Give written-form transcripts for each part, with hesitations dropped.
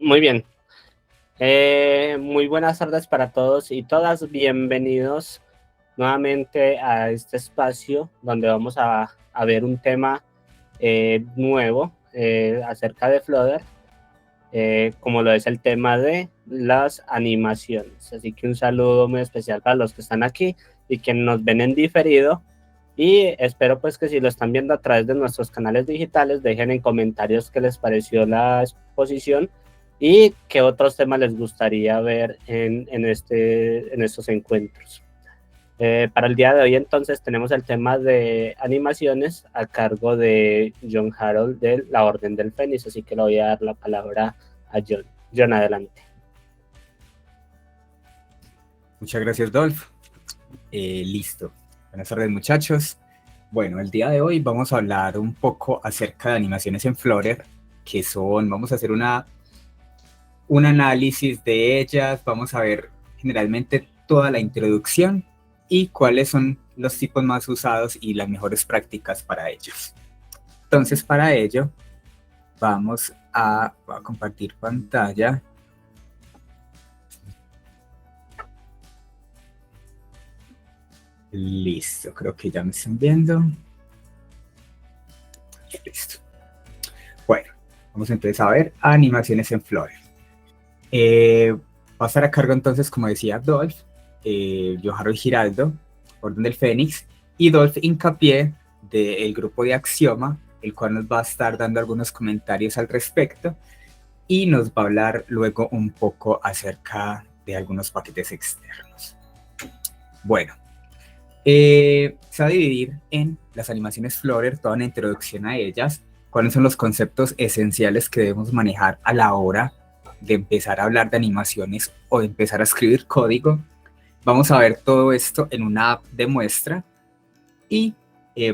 Muy bien. Muy buenas tardes para todos y todas. Bienvenidos nuevamente a este espacio donde vamos a ver un tema nuevo acerca de Flutter, como lo es el tema de las animaciones. Así que un saludo muy especial para los que están aquí y que nos ven en diferido. Y espero pues que si lo están viendo a través de nuestros canales digitales, dejen en comentarios qué les pareció la exposición y qué otros temas les gustaría ver en estos encuentros. Para el día de hoy entonces tenemos el tema de animaciones a cargo de John Harold de la Orden del Fénix, así que le voy a dar la palabra a John. John, adelante. Muchas gracias, Dolph. Listo. Buenas tardes, muchachos. Bueno, el día de hoy vamos a hablar un poco acerca de animaciones en Flutter, vamos a hacer un análisis de ellas, vamos a ver generalmente toda la introducción y cuáles son los tipos más usados y las mejores prácticas para ellos. Entonces, para ello, voy a compartir pantalla. Listo, creo que ya me están viendo. Listo. Bueno, vamos entonces a ver animaciones en Flutter. Va a estar a cargo entonces, como decía Dolph, Johan Giraldo, Orden del Fénix, y Dolph Hincapié del grupo de Axioma, el cual nos va a estar dando algunos comentarios al respecto y nos va a hablar luego un poco acerca de algunos paquetes externos. Bueno, se va a dividir en las animaciones Flutter, toda una introducción a ellas, cuáles son los conceptos esenciales que debemos manejar a la hora de empezar a hablar de animaciones o de empezar a escribir código. Vamos a ver todo esto en una app de muestra y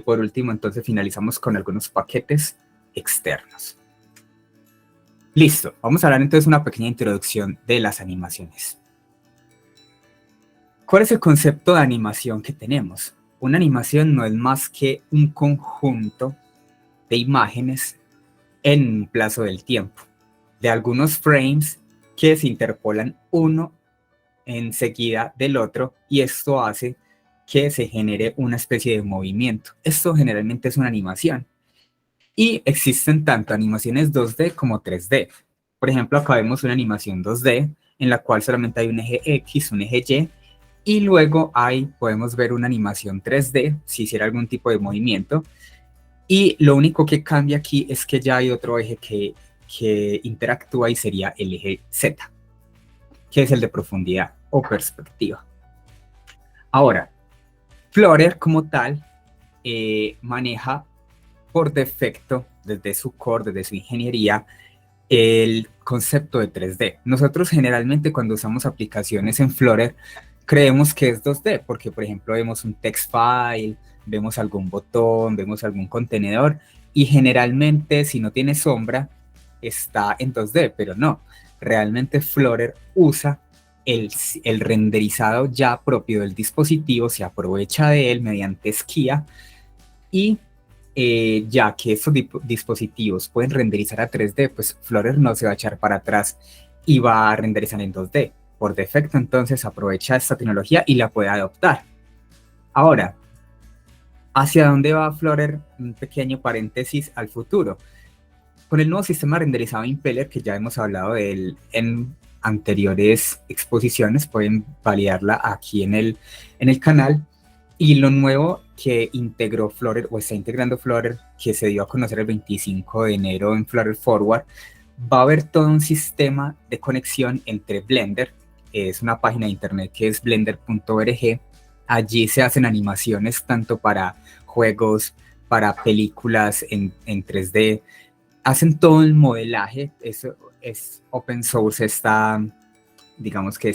por último entonces finalizamos con algunos paquetes externos. Listo, vamos a hablar entonces una pequeña introducción de las animaciones. ¿Cuál es el concepto de animación que tenemos? Una animación no es más que un conjunto de imágenes en un plazo del tiempo, de algunos frames que se interpolan uno enseguida del otro y esto hace que se genere una especie de movimiento. Esto generalmente es una animación. Y existen tanto animaciones 2D como 3D. Por ejemplo, acá vemos una animación 2D en la cual solamente hay un eje X, un eje Y, y luego podemos ver una animación 3D si hiciera algún tipo de movimiento. Y lo único que cambia aquí es que ya hay otro eje que interactúa y sería el eje Z, que es el de profundidad o perspectiva. Ahora, Flutter como tal maneja por defecto, desde su core, desde su ingeniería, el concepto de 3D. Nosotros generalmente cuando usamos aplicaciones en Flutter, creemos que es 2D, porque por ejemplo vemos un text file, vemos algún botón, vemos algún contenedor, y generalmente si no tiene sombra, está en 2D, pero no. Realmente Flutter usa el renderizado ya propio del dispositivo, se aprovecha de él mediante Skia, y ya que estos dispositivos pueden renderizar a 3D, pues Flutter no se va a echar para atrás y va a renderizar en 2D. Por defecto, entonces, aprovecha esta tecnología y la puede adoptar. Ahora, ¿hacia dónde va Flutter? Un pequeño paréntesis al futuro. Con el nuevo sistema renderizado Impeller, que ya hemos hablado de él en anteriores exposiciones, pueden validarla aquí en el canal. Y lo nuevo que integró Flutter, o está integrando Flutter, que se dio a conocer el 25 de enero en Flutter Forward, va a haber todo un sistema de conexión entre Blender, es una página de internet que es blender.org. Allí se hacen animaciones tanto para juegos, para películas en 3D, hacen todo el modelaje, eso es open source, digamos que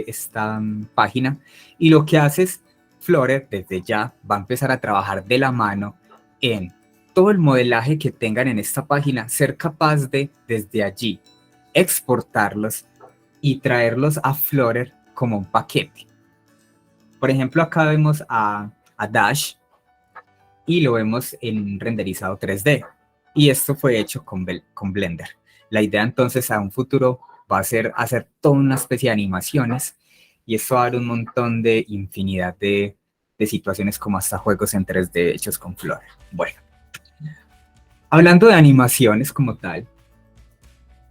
esta página, y lo que hace es Flutter desde ya va a empezar a trabajar de la mano en todo el modelaje que tengan en esta página, ser capaz de desde allí exportarlos y traerlos a Flutter como un paquete. Por ejemplo, acá vemos a Dash y lo vemos en renderizado 3D. Y esto fue hecho con Blender. La idea entonces a un futuro va a ser hacer toda una especie de animaciones y eso va a dar un montón de infinidad de situaciones como hasta juegos en 3D hechos con Flutter. Bueno, hablando de animaciones como tal,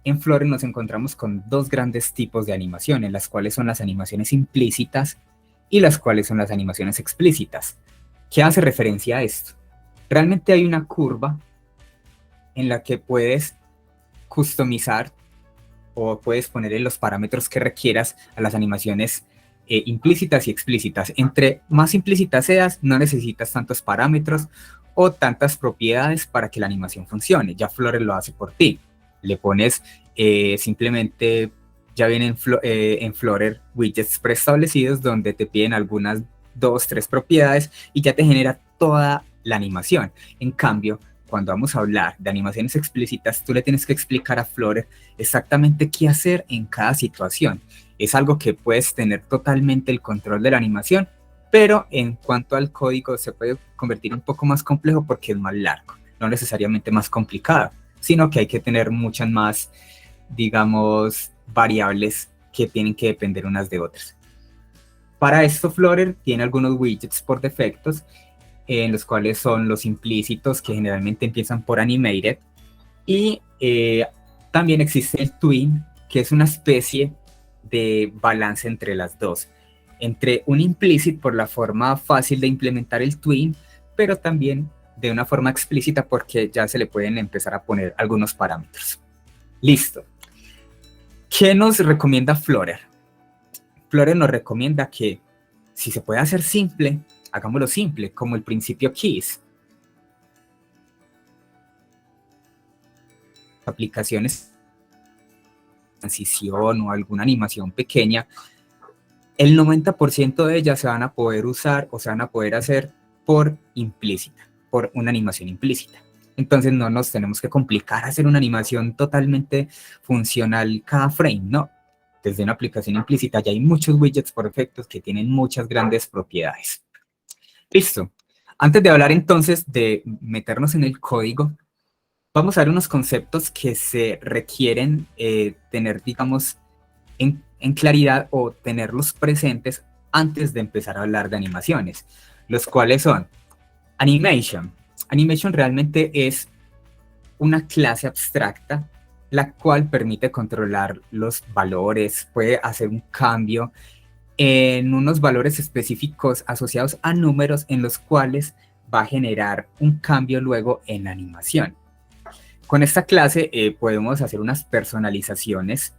en Flutter nos encontramos con dos grandes tipos de animaciones, las cuales son las animaciones implícitas y las cuales son las animaciones explícitas. ¿Qué hace referencia a esto? Realmente hay una curva en la que puedes customizar o puedes ponerle los parámetros que requieras a las animaciones implícitas y explícitas. Entre más implícitas seas, no necesitas tantos parámetros o tantas propiedades para que la animación funcione. Ya Flutter lo hace por ti. Le pones simplemente, ya vienen en Flutter widgets preestablecidos donde te piden algunas 2, 3 propiedades y ya te genera toda la animación. En cambio, cuando vamos a hablar de animaciones explícitas, tú le tienes que explicar a Flutter exactamente qué hacer en cada situación. Es algo que puedes tener totalmente el control de la animación, pero en cuanto al código se puede convertir un poco más complejo porque es más largo, no necesariamente más complicado, sino que hay que tener muchas más, digamos, variables que tienen que depender unas de otras. Para esto Flutter tiene algunos widgets por defectos, en los cuales son los implícitos que generalmente empiezan por animated y también existe el tween, que es una especie de balance entre las dos, entre un implicit por la forma fácil de implementar el tween, pero también de una forma explícita porque ya se le pueden empezar a poner algunos parámetros. Listo. ¿Qué nos recomienda Flutter? Flutter nos recomienda que si se puede hacer simple, hagámoslo simple, como el principio keys. Aplicaciones, transición o alguna animación pequeña, el 90% de ellas se van a poder usar o se van a poder hacer por implícita, por una animación implícita. Entonces no nos tenemos que complicar hacer una animación totalmente funcional cada frame, no. Desde una aplicación implícita ya hay muchos widgets por defectos que tienen muchas grandes propiedades. Listo. Antes de hablar entonces de meternos en el código, vamos a ver unos conceptos que se requieren tener, digamos, en claridad o tenerlos presentes antes de empezar a hablar de animaciones, los cuales son animation. Animation realmente es una clase abstracta la cual permite controlar los valores, puede hacer un cambio en unos valores específicos asociados a números en los cuales va a generar un cambio luego en la animación. Con esta clase podemos hacer unas personalizaciones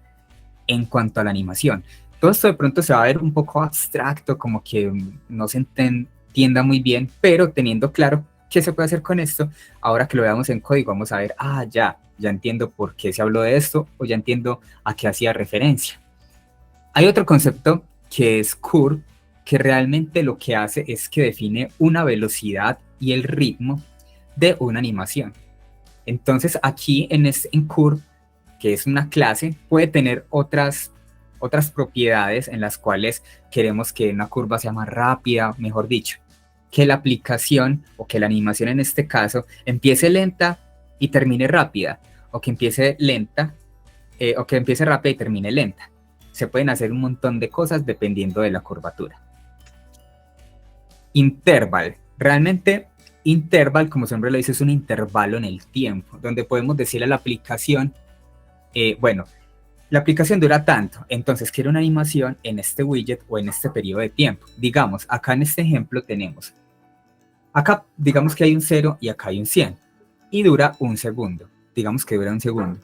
en cuanto a la animación. Todo esto de pronto se va a ver un poco abstracto, como que no se entienda muy bien, pero teniendo claro qué se puede hacer con esto, ahora que lo veamos en código vamos a ver, ya entiendo por qué se habló de esto o ya entiendo a qué hacía referencia. Hay otro concepto que es curve, que realmente lo que hace es que define una velocidad y el ritmo de una animación. Entonces aquí en curve, que es una clase, puede tener otras propiedades en las cuales queremos que una curva sea más rápida, mejor dicho, que la aplicación o que la animación en este caso empiece lenta y termine rápida, o que empiece lenta o que empiece rápida y termine lenta. Se pueden hacer un montón de cosas dependiendo de la curvatura. Interval. Realmente, interval, como siempre lo dice, es un intervalo en el tiempo, donde podemos decirle a la aplicación, bueno, la aplicación dura tanto, entonces quiero una animación en este widget o en este periodo de tiempo. Digamos, acá en este ejemplo tenemos, acá digamos que hay un 0 y acá hay un 100, y dura un segundo. Digamos que dura un segundo.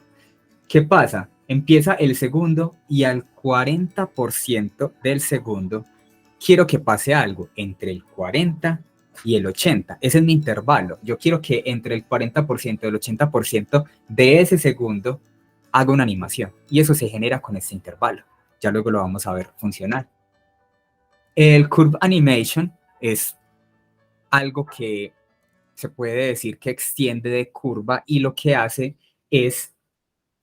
¿Qué pasa? Empieza el segundo y al 40% del segundo quiero que pase algo entre el 40 y el 80. Ese es mi intervalo. Yo quiero que entre el 40% y el 80% de ese segundo haga una animación. Y eso se genera con este intervalo. Ya luego lo vamos a ver funcionar. El Curve Animation es algo que se puede decir que extiende de curva y lo que hace es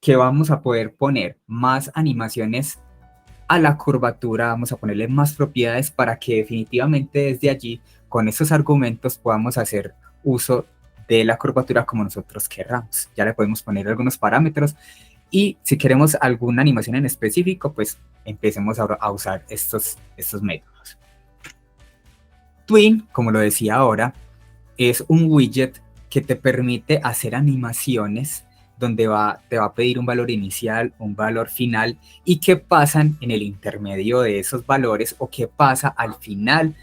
que vamos a poder poner más animaciones a la curvatura, vamos a ponerle más propiedades para que definitivamente desde allí, con esos argumentos, podamos hacer uso de la curvatura como nosotros querramos. Ya le podemos poner algunos parámetros Y si queremos alguna animación en específico, pues empecemos a usar estos métodos. Twin, como lo decía ahora, es un widget que te permite hacer animaciones donde te va a pedir un valor inicial, un valor final, y qué pasan en el intermedio de esos valores o qué pasa al final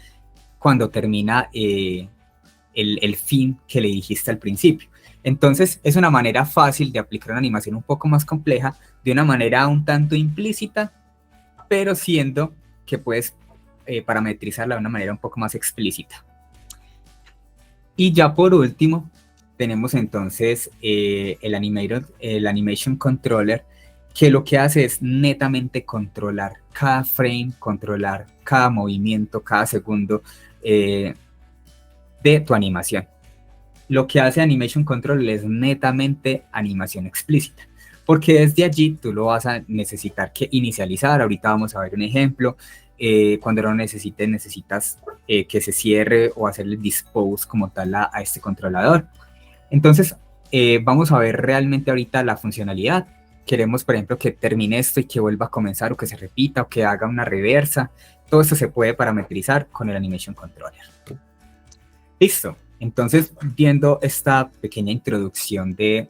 cuando termina el fin que le dijiste al principio. Entonces es una manera fácil de aplicar una animación un poco más compleja, de una manera un tanto implícita, pero siendo que puedes parametrizarla de una manera un poco más explícita. Y ya por último, tenemos entonces el Animation Controller, que lo que hace es netamente controlar cada frame, controlar cada movimiento, cada segundo de tu animación. Lo que hace Animation Controller es netamente animación explícita, porque desde allí tú lo vas a necesitar que inicializar. Ahorita vamos a ver un ejemplo. Cuando lo necesitas que se cierre o hacerle dispose como tal a este controlador. Entonces, vamos a ver realmente ahorita la funcionalidad. Queremos, por ejemplo, que termine esto y que vuelva a comenzar, o que se repita, o que haga una reversa. Todo esto se puede parametrizar con el Animation Controller. Listo. Entonces, viendo esta pequeña introducción de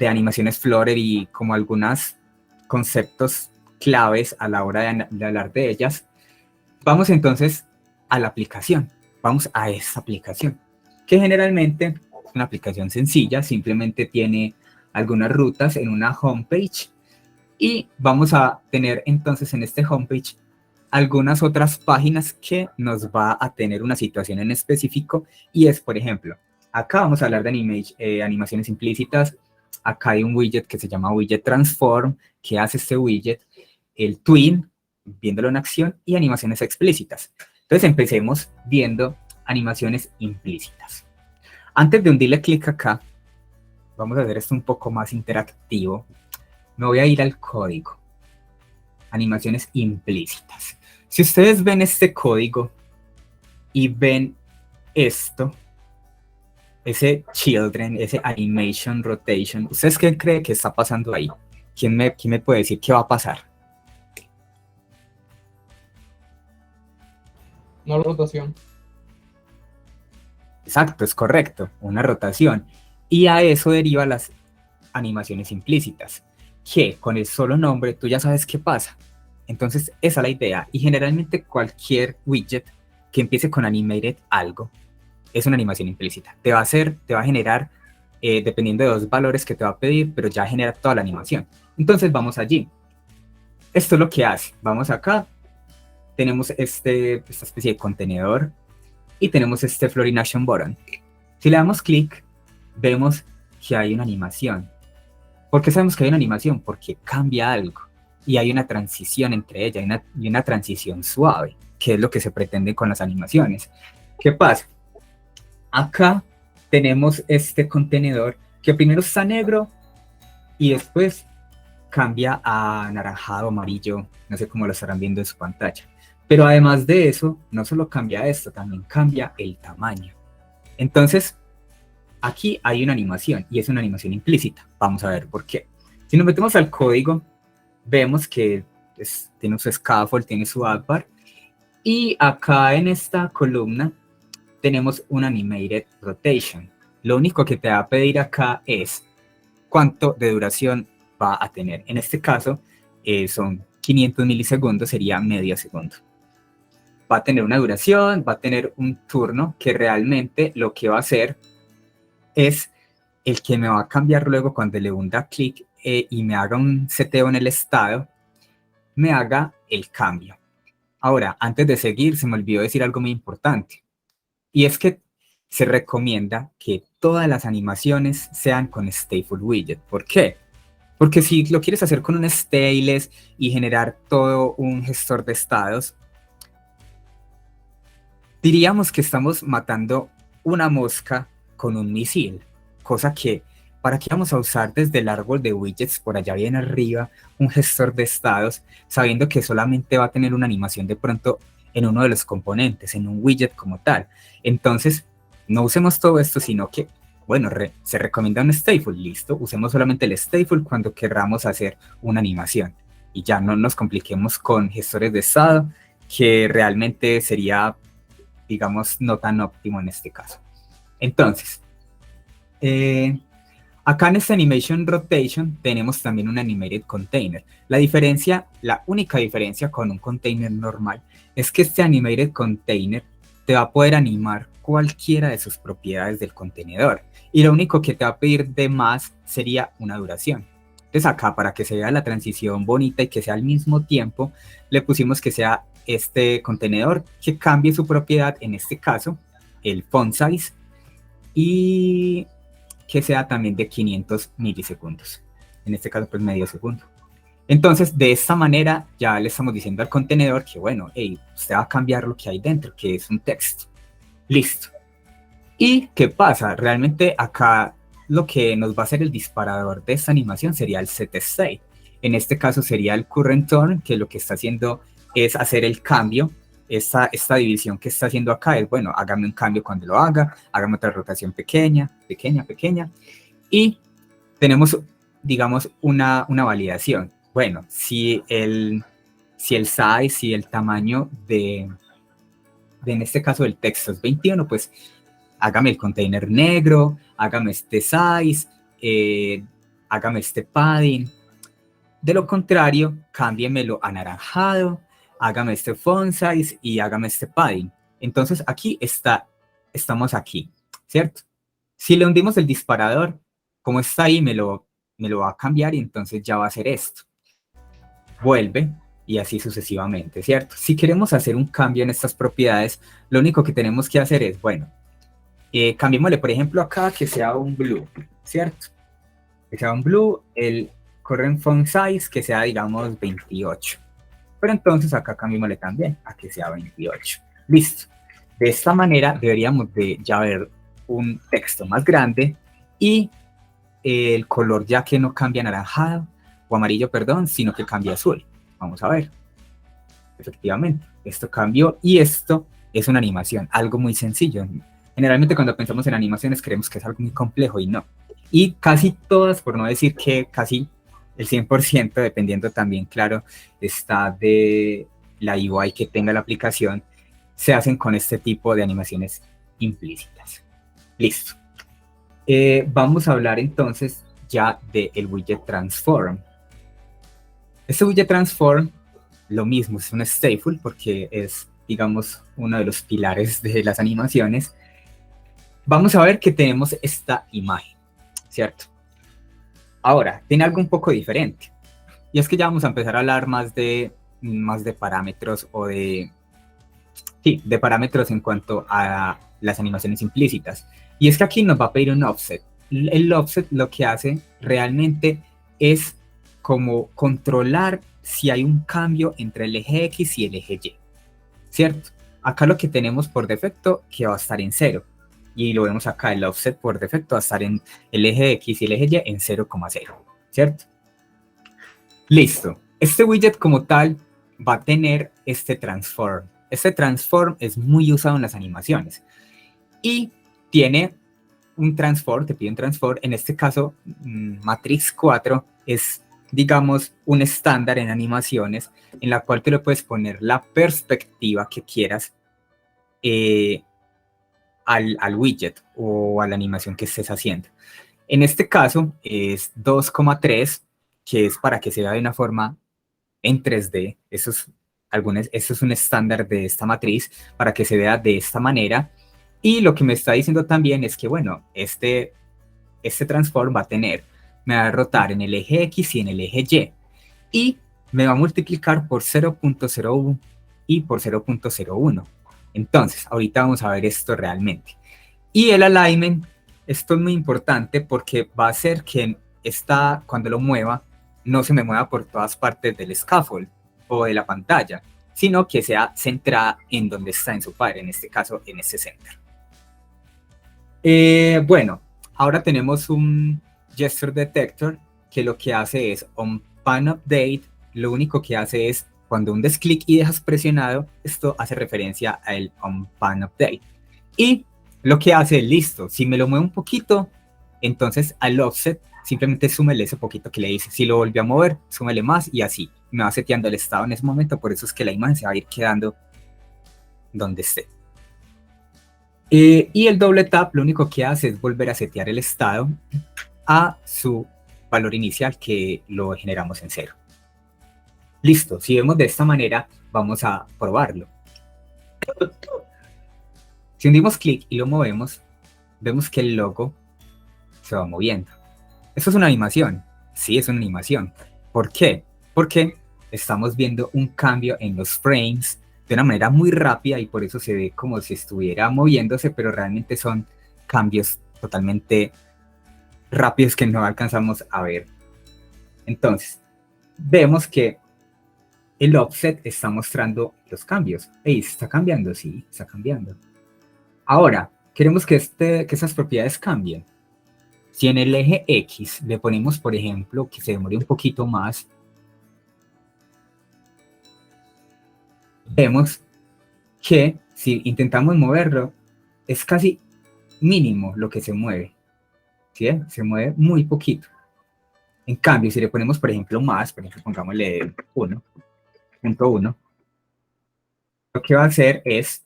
animaciones Flutter y como algunos conceptos claves a la hora de hablar de ellas, vamos entonces a la aplicación. Vamos a esta aplicación, que generalmente es una aplicación sencilla, simplemente tiene algunas rutas en una homepage, y vamos a tener entonces en este homepage algunas otras páginas que nos va a tener una situación en específico, y es, por ejemplo, acá vamos a hablar de animaciones implícitas. Acá hay un widget que se llama Widget Transform, que hace este widget, el Twin, viéndolo en acción, y animaciones explícitas. Entonces empecemos viendo animaciones implícitas. Antes de hundirle clic acá, vamos a hacer esto un poco más interactivo. Me voy a ir al código. Animaciones implícitas. Si ustedes ven este código y ven esto, ese children, ese animation rotation, ¿ustedes qué creen que está pasando ahí? ¿Quién me puede decir qué va a pasar? Una rotación. Exacto, es correcto, una rotación. Y a eso deriva las animaciones implícitas, que con el solo nombre tú ya sabes qué pasa. Entonces esa es la idea, y generalmente cualquier widget que empiece con animated algo es una animación implícita. Te va a generar, dependiendo de dos valores que te va a pedir, pero ya genera toda la animación. Entonces vamos allí. Esto es lo que hace. Vamos acá, tenemos esta especie de contenedor, y tenemos este Floating Action Button. Si le damos clic, vemos que hay una animación. ¿Por qué sabemos que hay una animación? Porque cambia algo, y hay una transición entre ellas, y una transición suave, que es lo que se pretende con las animaciones. ¿Qué pasa? Acá tenemos este contenedor que primero está negro y después cambia a anaranjado, amarillo, no sé cómo lo estarán viendo en su pantalla. Pero además de eso, no solo cambia esto, también cambia el tamaño. Entonces, aquí hay una animación, y es una animación implícita. Vamos a ver por qué. Si nos metemos al código, vemos que tiene su scaffold, tiene su adbar, y acá en esta columna tenemos un animated rotation. Lo único que te va a pedir acá es cuánto de duración va a tener. En este caso, son 500 milisegundos, sería medio segundo. Va a tener una duración, va a tener un turno, que realmente lo que va a hacer es el que me va a cambiar luego cuando le hunda clic y me haga un seteo en el estado, me haga el cambio. Ahora, antes de seguir, se me olvidó decir algo muy importante. Y es que se recomienda que todas las animaciones sean con Stateful Widget. ¿Por qué? Porque si lo quieres hacer con un stateless y generar todo un gestor de estados, diríamos que estamos matando una mosca con un misil. Cosa que, ¿para qué vamos a usar desde el árbol de widgets por allá bien arriba un gestor de estados, sabiendo que solamente va a tener una animación de pronto en uno de los componentes, en un widget como tal? Entonces, no usemos todo esto, sino que Bueno, se recomienda un stateful, listo, usemos solamente el stateful cuando queramos hacer una animación y ya no nos compliquemos con gestores de estado, que realmente sería, digamos, no tan óptimo en este caso. Entonces, acá en este Animation Rotation tenemos también un Animated Container. La única diferencia con un container normal es que este Animated Container te va a poder animar cualquiera de sus propiedades del contenedor. Y lo único que te va a pedir de más sería una duración. Entonces acá, para que se vea la transición bonita y que sea al mismo tiempo, le pusimos que sea este contenedor que cambie su propiedad, en este caso, el font size, y que sea también de 500 milisegundos. En este caso, pues medio segundo. Entonces, de esta manera, ya le estamos diciendo al contenedor que, bueno, hey, usted va a cambiar lo que hay dentro, que es un texto. Listo. ¿Y qué pasa? Realmente acá lo que nos va a hacer el disparador de esta animación sería el setState. En este caso sería el current turn, que lo que está haciendo es hacer el cambio. Esta división que está haciendo acá es, bueno, hágame un cambio cuando lo haga, hágame otra rotación pequeña, y tenemos, digamos, una validación. Bueno, si el size, si el tamaño en este caso del texto es 21, pues hágame el container negro, hágame este size, hágame este padding. De lo contrario, cámbiemelo anaranjado, hágame este font size y hágame este padding. Entonces aquí estamos aquí, ¿cierto? Si le hundimos el disparador, como está ahí, me lo va a cambiar y entonces ya va a hacer esto. Vuelve y así sucesivamente, ¿cierto? Si queremos hacer un cambio en estas propiedades, lo único que tenemos que hacer es, bueno, cambiémosle, por ejemplo, acá que sea un blue, ¿cierto? Que sea un blue, el current font size que sea, digamos, 28. Pero entonces acá cambiémosle también a que sea 28. Listo. De esta manera deberíamos de ya ver un texto más grande y el color ya que no cambia anaranjado o amarillo, perdón, sino que cambia azul. Vamos a ver. Efectivamente, esto cambió y esto es una animación, algo muy sencillo. Generalmente cuando pensamos en animaciones creemos que es algo muy complejo y no. Y casi todas, por no decir que casi el 100%, dependiendo también, claro, está de la UI que tenga la aplicación, se hacen con este tipo de animaciones implícitas. Listo. Vamos a hablar entonces ya del widget transform. Este widget transform, lo mismo, es un stateful porque es, digamos, uno de los pilares de las animaciones. Vamos a ver que tenemos esta imagen, ¿cierto? Ahora, tiene algo un poco diferente. Y es que ya vamos a empezar a hablar más de parámetros o de parámetros en cuanto a las animaciones implícitas. Y es que aquí nos va a pedir un offset. El offset lo que hace realmente es como controlar si hay un cambio entre el eje X y el eje Y, ¿cierto? Acá lo que tenemos por defecto que va a estar en 0. Y lo vemos acá, el offset por defecto va a estar en el eje X y el eje Y en 0,0, ¿cierto? Listo. Este widget como tal va a tener este transform. Este transform es muy usado en las animaciones. Y tiene un transform, te pide un transform. En este caso, Matrix 4 es, digamos, un estándar en animaciones en la cual te le puedes poner la perspectiva que quieras al widget o a la animación que estés haciendo. En este caso es 2,3, que es para que se vea de una forma en 3D. Eso es un estándar de esta matriz para que se vea de esta manera. Y lo que me está diciendo también es que, bueno, este transform va a me va a rotar en el eje X y en el eje Y. Y me va a multiplicar por 0.01 y por 0.01. Entonces, ahorita vamos a ver esto realmente. Y el alignment, esto es muy importante porque va a hacer que cuando lo mueva, no se me mueva por todas partes del scaffold o de la pantalla, sino que sea centrada en donde está en su padre, en este caso en este center. Bueno, ahora tenemos un gesture detector que lo que hace es on pan update. Lo único que hace es cuando un des clic y dejas presionado, esto hace referencia al on pan update. Y Lo que hace es, listo, si me lo muevo un poquito, entonces al offset simplemente súmele ese poquito que le dice. Si lo volvió a mover, súmele más y así. Me va seteando el estado en ese momento, por eso es que la imagen se va a ir quedando donde esté. Y el doble tap lo único que hace es volver a setear el estado a su valor inicial, que lo generamos en 0. Listo, si vemos de esta manera, vamos a probarlo. Si hundimos clic y lo movemos, vemos que el logo se va moviendo. ¿Esto es una animación? Sí, es una animación. ¿Por qué? Porque estamos viendo un cambio en los frames de una manera muy rápida y por eso se ve como si estuviera moviéndose, pero realmente son cambios totalmente rápidos que no alcanzamos a ver. Entonces, vemos que el offset está mostrando los cambios. ¡Ey! ¿Está cambiando? Sí, está cambiando. Ahora, queremos que esas propiedades cambien. Si en el eje X le ponemos, por ejemplo, que se demore un poquito más, vemos que si intentamos moverlo, es casi mínimo lo que se mueve. ¿Sí? Se mueve muy poquito. En cambio, si le ponemos, por ejemplo, más, por ejemplo, pongámosle 1.1, lo que va a hacer es,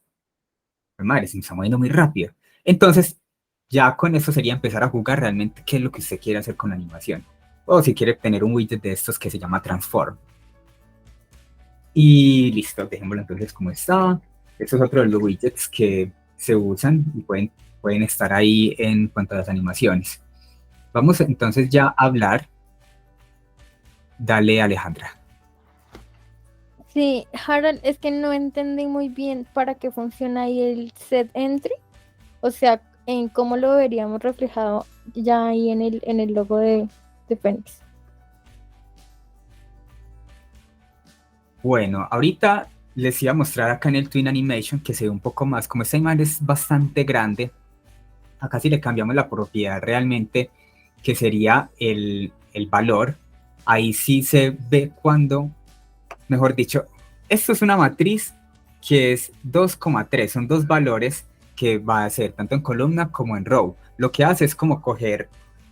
madre, se me está moviendo muy rápido. Entonces, ya con eso sería empezar a jugar realmente qué es lo que usted quiere hacer con la animación. O si quiere tener un widget de estos que se llama Transform. Y listo, dejémoslo entonces como está. Este es otro de los widgets que se usan y pueden estar ahí en cuanto a las animaciones. Vamos entonces ya a hablar. Dale, Alejandra. Sí, Harold, es que no entendí muy bien para qué funciona ahí el set entry. O sea, en cómo lo veríamos reflejado ya ahí en el logo de Phoenix. Bueno, ahorita les iba a mostrar acá en el Twin Animation que se ve un poco más, como esta imagen es bastante grande, acá si le cambiamos la propiedad realmente, que sería el valor, ahí sí se ve cuando, mejor dicho, esto es una matriz que es 2,3, son dos valores que va a ser tanto en columna como en row. Lo que hace es como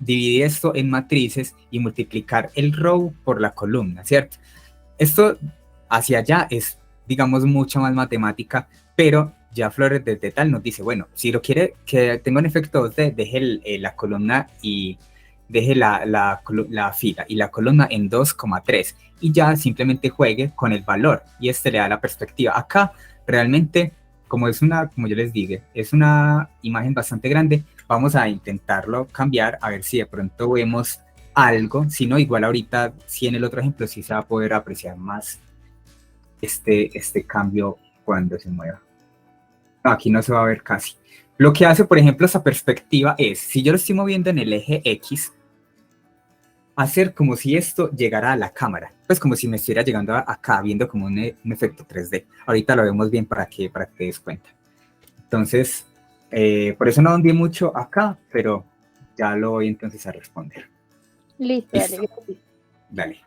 dividir esto en matrices y multiplicar el row por la columna, ¿cierto? Esto hacia allá es, digamos, mucha más matemática, pero ya Flores de Tetal nos dice, bueno, si lo quiere que tenga un efecto 2D, deje la columna y deje la fila y la columna en 2,3 y ya simplemente juegue con el valor y este le da la perspectiva. Acá realmente, como yo les dije, es una imagen bastante grande, vamos a intentarlo cambiar a ver si de pronto vemos algo, si no, igual ahorita, si en el otro ejemplo sí se va a poder apreciar más este cambio cuando se mueva. No, aquí no se va a ver casi. Lo que hace, por ejemplo, esa perspectiva es, si yo lo estoy moviendo en el eje X, hacer como si esto llegara a la cámara, pues como si me estuviera llegando acá, viendo como un efecto 3D. Ahorita lo vemos bien para que te des cuenta. Entonces, por eso no hundí mucho acá, pero ya lo voy entonces a responder. Listo. Dale.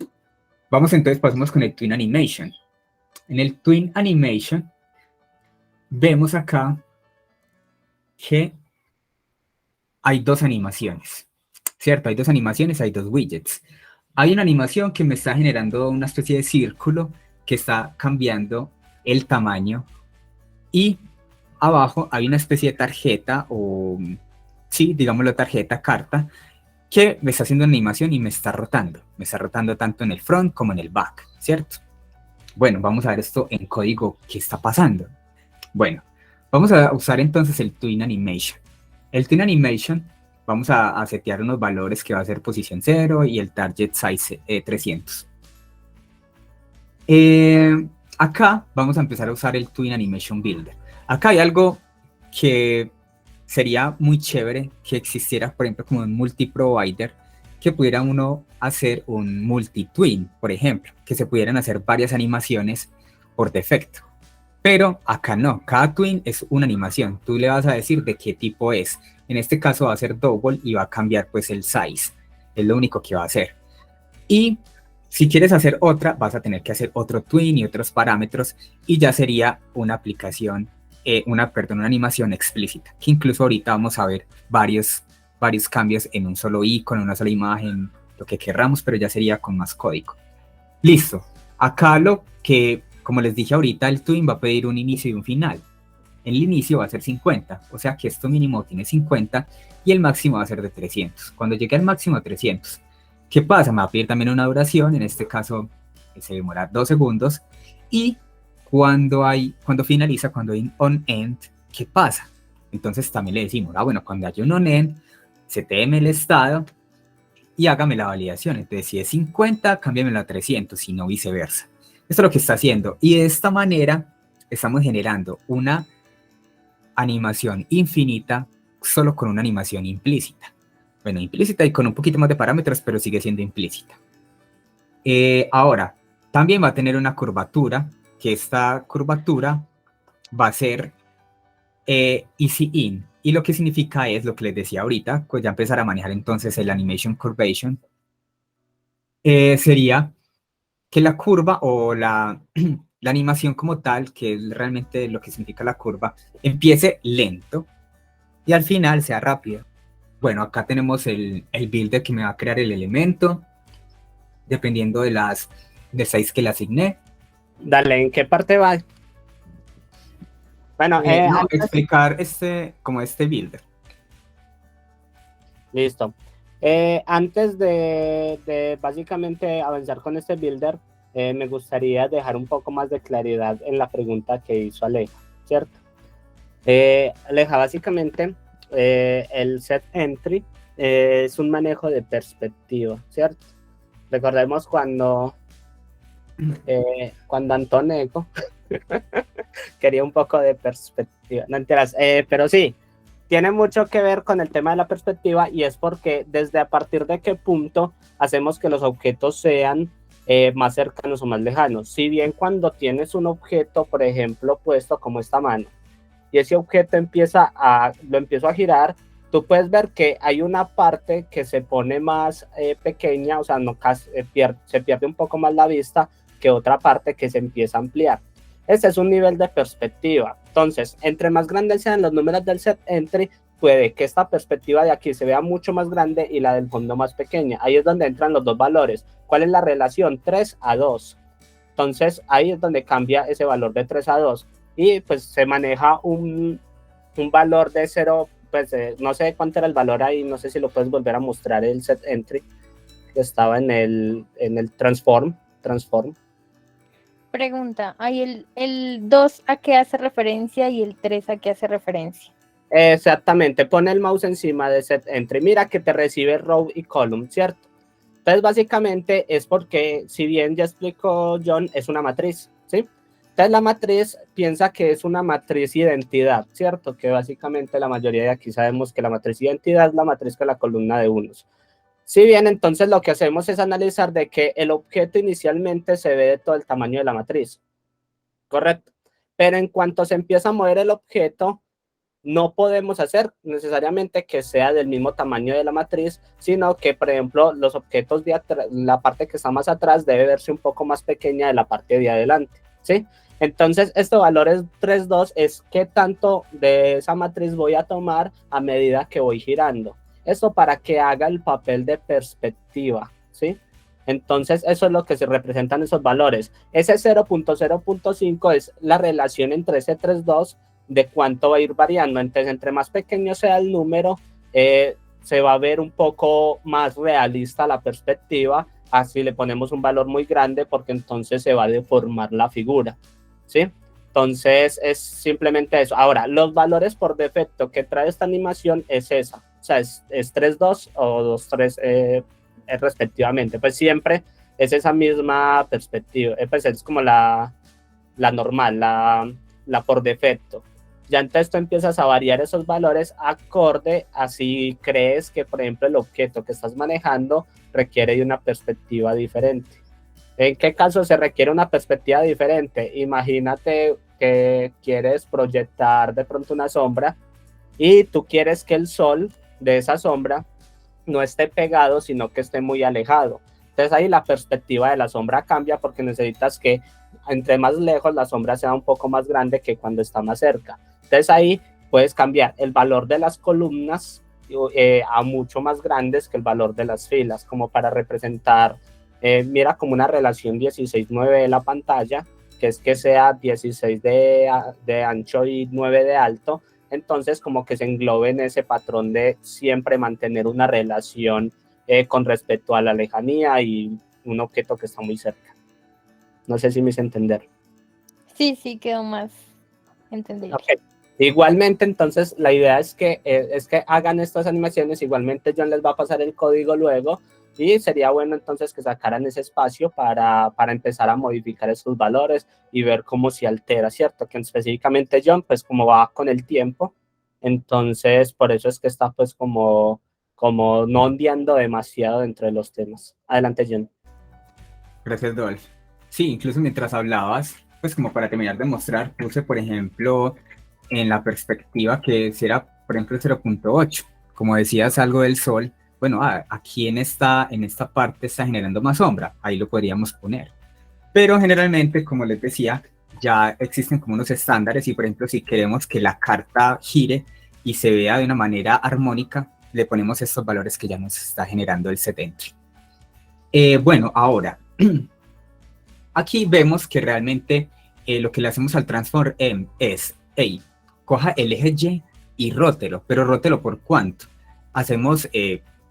Vamos entonces, pasamos con el Twin Animation. En el Twin Animation, vemos acá que hay dos animaciones, ¿cierto? Hay dos animaciones, hay dos widgets. Hay una animación que me está generando una especie de círculo que está cambiando el tamaño y abajo hay una especie de tarjeta o, sí, digámoslo tarjeta, carta, que me está haciendo una animación y me está rotando. Me está rotando tanto en el front como en el back, ¿cierto? Bueno, vamos a ver esto en código, ¿qué está pasando? Bueno, vamos a usar entonces el Twin Animation. El Twin Animation, vamos a setear unos valores que va a ser posición 0 y el target size 300. Acá vamos a empezar a usar el Twin Animation Builder. Acá hay algo que sería muy chévere que existiera, por ejemplo, como un multi-provider, que pudiera uno hacer un multi-twin, por ejemplo, que se pudieran hacer varias animaciones por defecto. Pero acá no, cada twin es una animación, tú le vas a decir de qué tipo es. En este caso va a ser double y va a cambiar pues el size, es lo único que va a hacer. Y si quieres hacer otra, vas a tener que hacer otro twin y otros parámetros y ya sería una aplicación una animación explícita, que incluso ahorita vamos a ver varios cambios en un solo icono, en una sola imagen, lo que querramos, pero ya sería con más código. Listo. Acá lo que, como les dije ahorita, el Twin va a pedir un inicio y un final. El inicio va a ser 50, o sea que esto mínimo tiene 50 y el máximo va a ser de 300. Cuando llegue al máximo a 300, ¿qué pasa? Me va a pedir también una duración, en este caso se demora 2 segundos, y cuando finaliza, cuando hay un on-end, ¿qué pasa? Entonces también le decimos, bueno, cuando haya un on-end, seteme el estado y hágame la validación. Entonces, si es 50, cámbiamelo a 300, y no viceversa. Esto es lo que está haciendo. Y de esta manera estamos generando una animación infinita solo con una animación implícita. Bueno, implícita y con un poquito más de parámetros, pero sigue siendo implícita. Ahora, también va a tener una curvatura, que esta curvatura va a ser easy in. Y lo que significa es lo que les decía ahorita, pues ya empezar a manejar entonces el animation curvation. Sería que la curva o la animación como tal, que es realmente lo que significa la curva, empiece lento y al final sea rápido. Bueno, acá tenemos el builder que me va a crear el elemento, dependiendo de del size que le asigné. Dale, ¿en qué parte va? Bueno, explicar como este builder. Listo. Antes de básicamente avanzar con este builder, me gustaría dejar un poco más de claridad en la pregunta que hizo Aleja, ¿cierto? Aleja, básicamente, el set entry es un manejo de perspectiva, ¿cierto? Recordemos cuando Antonego quería un poco de perspectiva, no enteras, pero sí, tiene mucho que ver con el tema de la perspectiva, y es porque desde a partir de qué punto hacemos que los objetos sean más cercanos o más lejanos. Si bien cuando tienes un objeto, por ejemplo, puesto como esta mano, y ese objeto lo empiezo a girar, tú puedes ver que hay una parte que se pone más pequeña, o sea, se pierde un poco más la vista, que otra parte que se empieza a ampliar. Ese es un nivel de perspectiva. Entonces, entre más grandes sean los números del set entry, puede que esta perspectiva de aquí se vea mucho más grande y la del fondo más pequeña. Ahí es donde entran los dos valores. ¿Cuál es la relación? 3:2. Entonces, ahí es donde cambia ese valor de 3:2. Y pues se maneja un valor de 0, pues no sé cuánto era el valor ahí, no sé si lo puedes volver a mostrar, el set entry que estaba en el transform. Pregunta, ¿hay el 2 a qué hace referencia y el 3 a qué hace referencia? Exactamente, pone el mouse encima de set entry, mira que te recibe row y column, ¿cierto? Entonces básicamente es porque, si bien ya explicó John, es una matriz, ¿sí? Entonces la matriz piensa que es una matriz identidad, ¿cierto? Que básicamente la mayoría de aquí sabemos que la matriz identidad es la matriz con la columna de unos. Si bien, entonces lo que hacemos es analizar de que el objeto inicialmente se ve de todo el tamaño de la matriz, ¿correcto? Pero en cuanto se empieza a mover el objeto, no podemos hacer necesariamente que sea del mismo tamaño de la matriz, sino que, por ejemplo, los objetos de atrás, la parte que está más atrás debe verse un poco más pequeña de la parte de adelante, ¿sí? Entonces, este valor es 3:2, es qué tanto de esa matriz voy a tomar a medida que voy girando. Esto para que haga el papel de perspectiva, ¿sí? Entonces, eso es lo que se representan esos valores. Ese 0.0.5 es la relación entre ese 3:2 de cuánto va a ir variando. Entonces, entre más pequeño sea el número, se va a ver un poco más realista la perspectiva. Así le ponemos un valor muy grande, porque entonces se va a deformar la figura, ¿sí? Entonces, es simplemente eso. Ahora, los valores por defecto que trae esta animación es esa. O sea, es 3:2 o 2:3 respectivamente. Pues siempre es esa misma perspectiva. Pues es como la normal, la por defecto. Ya entonces tú empiezas a variar esos valores acorde a si crees que, por ejemplo, el objeto que estás manejando requiere de una perspectiva diferente. ¿En qué caso se requiere una perspectiva diferente? Imagínate que quieres proyectar de pronto una sombra y tú quieres que el sol de esa sombra no esté pegado, sino que esté muy alejado. Entonces ahí la perspectiva de la sombra cambia, porque necesitas que entre más lejos la sombra sea un poco más grande que cuando está más cerca. Entonces ahí puedes cambiar el valor de las columnas a mucho más grandes que el valor de las filas, como para representar, mira, como una relación 16:9 de la pantalla, que es que sea 16 de ancho y 9 de alto. Entonces como que se englobe en ese patrón de siempre mantener una relación con respecto a la lejanía y un objeto que está muy cerca. No sé si me hice entender. Sí, quedó más entendible. Okay. Igualmente, entonces, la idea es que hagan estas animaciones. Igualmente, John les va a pasar el código luego y sería bueno entonces que sacaran ese espacio para empezar a modificar esos valores y ver cómo se altera, ¿cierto? Que específicamente John, pues como va con el tiempo, entonces por eso es que está pues como no ondeando demasiado dentro de los temas. Adelante, John. Gracias, Dolph. Sí, incluso mientras hablabas, pues como para terminar de mostrar, puse, por ejemplo, en la perspectiva que era, por ejemplo, el 0.8. Como decías, algo del sol, bueno, aquí en esta parte está generando más sombra, ahí lo podríamos poner. Pero generalmente, como les decía, ya existen como unos estándares y, por ejemplo, si queremos que la carta gire y se vea de una manera armónica, le ponemos estos valores que ya nos está generando el set entry. Bueno, ahora, aquí vemos que realmente lo que le hacemos al transform M es, coja el eje Y y rótelo, pero rótelo por cuánto. Hacemos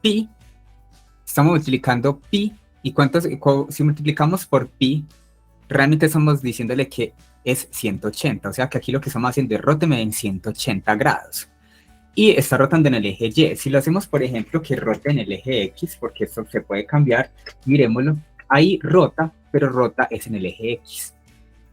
pi, estamos multiplicando pi, y si multiplicamos por pi, realmente estamos diciéndole que es 180, o sea que aquí lo que estamos haciendo es róteme en 180 grados. Y está rotando en el eje Y. Si lo hacemos, por ejemplo, que rote en el eje X, porque esto se puede cambiar, miremoslo, ahí rota, pero rota es en el eje X.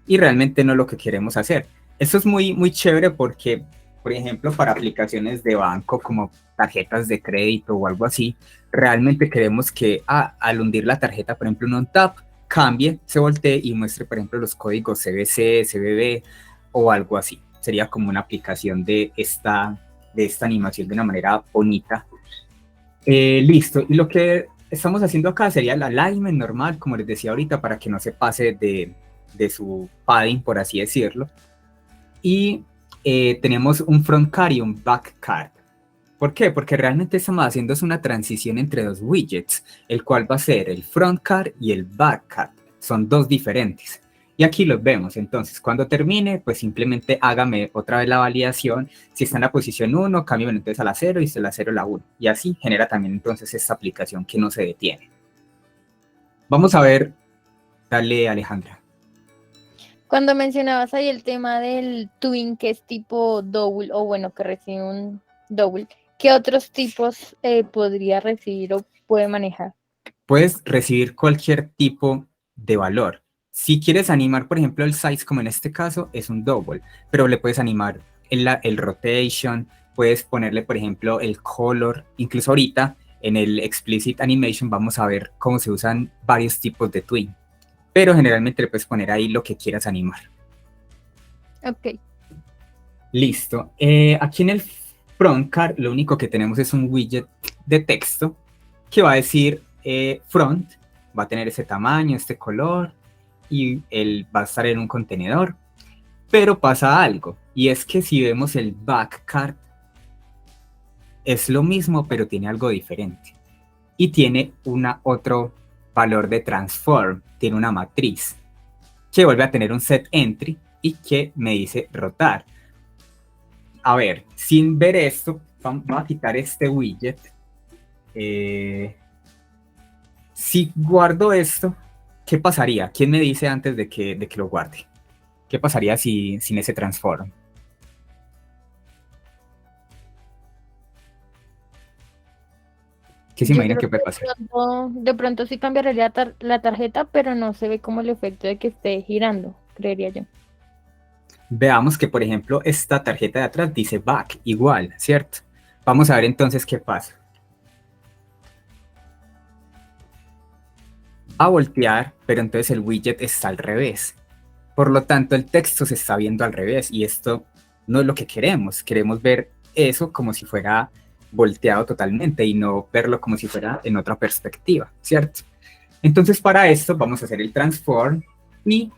Y realmente no es lo que queremos hacer. Esto es muy, muy chévere porque, por ejemplo, para aplicaciones de banco como tarjetas de crédito o algo así, realmente queremos que al hundir la tarjeta, por ejemplo, en un tap, cambie, se voltee y muestre, por ejemplo, los códigos CBC, CBB o algo así. Sería como una aplicación de esta animación de una manera bonita. Listo, y lo que estamos haciendo acá sería el alignment normal, como les decía ahorita, para que no se pase de su padding, por así decirlo. Y tenemos un front card y un back card. ¿Por qué? Porque realmente estamos haciendo una transición entre dos widgets, el cual va a ser el front card y el back card. Son dos diferentes. Y aquí los vemos. Entonces, cuando termine, pues simplemente hágame otra vez la validación. Si está en la posición 1, cámbiame entonces a la 0 y si la 0 a la 1. Y así genera también entonces esta aplicación que no se detiene. Vamos a ver. Dale, Alejandra. Cuando mencionabas ahí el tema del twin, que es tipo double, o bueno, que recibe un double, ¿qué otros tipos podría recibir o puede manejar? Puedes recibir cualquier tipo de valor. Si quieres animar, por ejemplo, el size, como en este caso, es un double, pero le puedes animar el rotation, puedes ponerle, por ejemplo, el color. Incluso ahorita, en el explicit animation, vamos a ver cómo se usan varios tipos de twin. Pero generalmente le puedes poner ahí lo que quieras animar. Ok. Listo. Aquí en el front card, lo único que tenemos es un widget de texto que va a decir front, va a tener ese tamaño, este color, y él va a estar en un contenedor. Pero pasa algo, y es que si vemos el back card, es lo mismo, pero tiene algo diferente. Y tiene otro valor de transform, tiene una matriz, que vuelve a tener un set entry y que me dice rotar. A ver, sin ver esto, vamos a quitar este widget. Si guardo esto, ¿qué pasaría? ¿Quién me dice antes de que lo guarde? ¿Qué pasaría sin ese transform? ¿Qué se imagina que puede pasar? De pronto sí cambiaría la tarjeta, pero no se ve como el efecto de que esté girando, creería yo. Veamos que, por ejemplo, esta tarjeta de atrás dice back, igual, ¿cierto? Vamos a ver entonces qué pasa. Va a voltear, pero entonces el widget está al revés. Por lo tanto, el texto se está viendo al revés y esto no es lo que queremos. Queremos ver eso como si fuera volteado totalmente y no verlo como si fuera en otra perspectiva, ¿cierto? Entonces, para esto vamos a hacer el transform y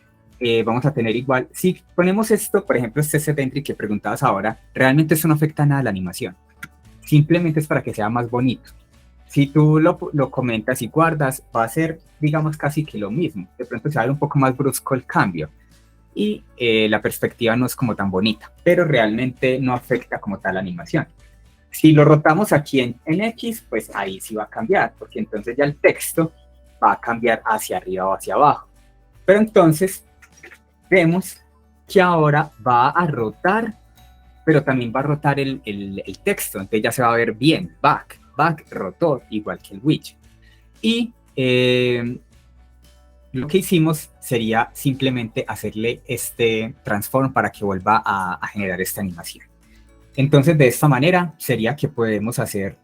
vamos a tener igual, si ponemos esto, por ejemplo, este set entry que preguntabas ahora, realmente eso no afecta nada a la animación, simplemente es para que sea más bonito. Si tú lo comentas y guardas, va a ser, digamos, casi que lo mismo, de pronto se va a ver un poco más brusco el cambio, y la perspectiva no es como tan bonita, pero realmente no afecta como tal la animación. Si lo rotamos aquí en X, pues ahí sí va a cambiar, porque entonces ya el texto va a cambiar hacia arriba o hacia abajo. Pero entonces vemos que ahora va a rotar, pero también va a rotar el texto, entonces ya se va a ver bien, back rotó igual que el widget. Y lo que hicimos sería simplemente hacerle este transform para que vuelva a generar esta animación. Entonces, de esta manera sería que podemos hacer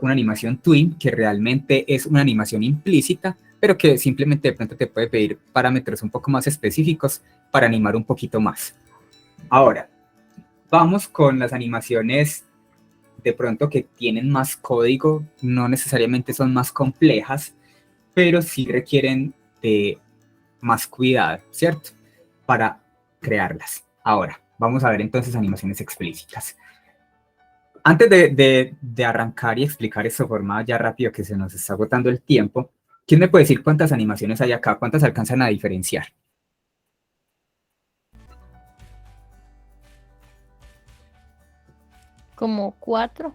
una animación twin, que realmente es una animación implícita, pero que simplemente de pronto te puede pedir parámetros un poco más específicos para animar un poquito más. Ahora, vamos con las animaciones de pronto que tienen más código, no necesariamente son más complejas, pero sí requieren de más cuidado, ¿cierto? Para crearlas. Ahora, vamos a ver entonces animaciones explícitas. Antes de arrancar y explicar esto de forma ya rápido, que se nos está agotando el tiempo, ¿quién me puede decir cuántas animaciones hay acá? ¿Cuántas alcanzan a diferenciar? Como 4,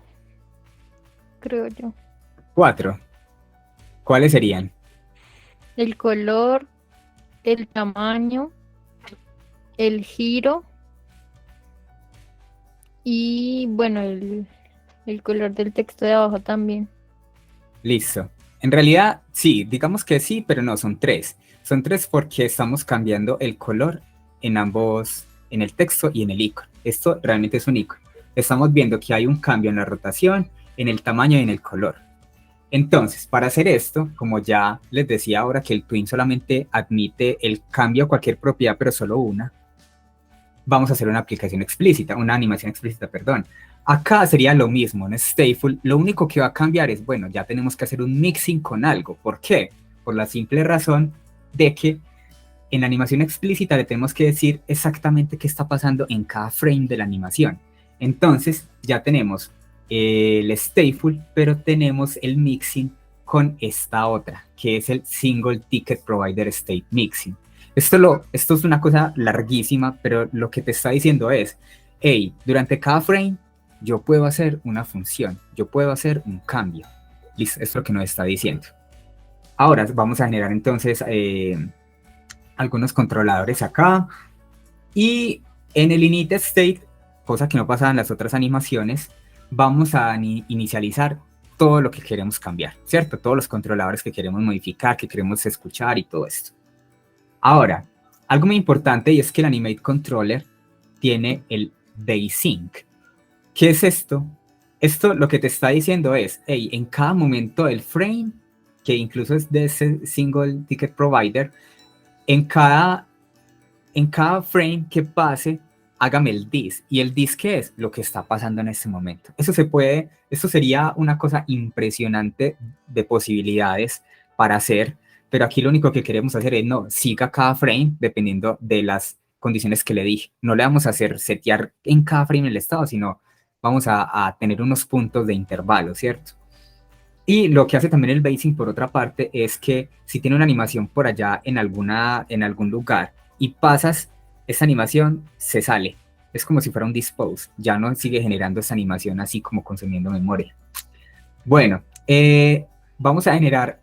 creo yo. 4. ¿Cuáles serían? El color, el tamaño, el giro y bueno, el color del texto de abajo también. Listo. En realidad, sí, digamos que sí, pero no, son 3. Son 3 porque estamos cambiando el color en ambos, en el texto y en el icono. Esto realmente es un icono. Estamos viendo que hay un cambio en la rotación, en el tamaño y en el color. Entonces, para hacer esto, como ya les decía ahora que el twin solamente admite el cambio a cualquier propiedad, pero solo una, vamos a hacer una aplicación explícita, una animación explícita, perdón. Acá sería lo mismo, en Stateful, lo único que va a cambiar es, bueno, ya tenemos que hacer un mixing con algo. ¿Por qué? Por la simple razón de que en la animación explícita le tenemos que decir exactamente qué está pasando en cada frame de la animación. Entonces, ya tenemos el Stateful, pero tenemos el mixing con esta otra, que es el Single Ticket Provider State Mixing. Esto es una cosa larguísima, pero lo que te está diciendo es, hey, durante cada frame yo puedo hacer una función, yo puedo hacer un cambio. Listo, es lo que nos está diciendo. Ahora vamos a generar entonces algunos controladores acá. Y en el init state, cosa que no pasaba en las otras animaciones, vamos a inicializar todo lo que queremos cambiar, ¿cierto? Todos los controladores que queremos modificar, que queremos escuchar y todo esto. Ahora, algo muy importante y es que el Animate Controller tiene el BaseSync. ¿Qué es esto? Esto lo que te está diciendo es, hey, en cada momento del frame, que incluso es de ese Single Ticket Provider, en cada frame que pase, hágame el dis. ¿Y el dis qué es? Lo que está pasando en este momento. Eso sería una cosa impresionante de posibilidades para hacer, pero aquí lo único que queremos hacer es, no, siga cada frame dependiendo de las condiciones que le dije. No le vamos a hacer setear en cada frame el estado, sino vamos a tener unos puntos de intervalo, ¿cierto? Y lo que hace también el basing, por otra parte, es que si tiene una animación por allá en algún lugar y pasas esa animación, se sale. Es como si fuera un dispose. Ya no sigue generando esa animación así como consumiendo memoria. Bueno, vamos a generar...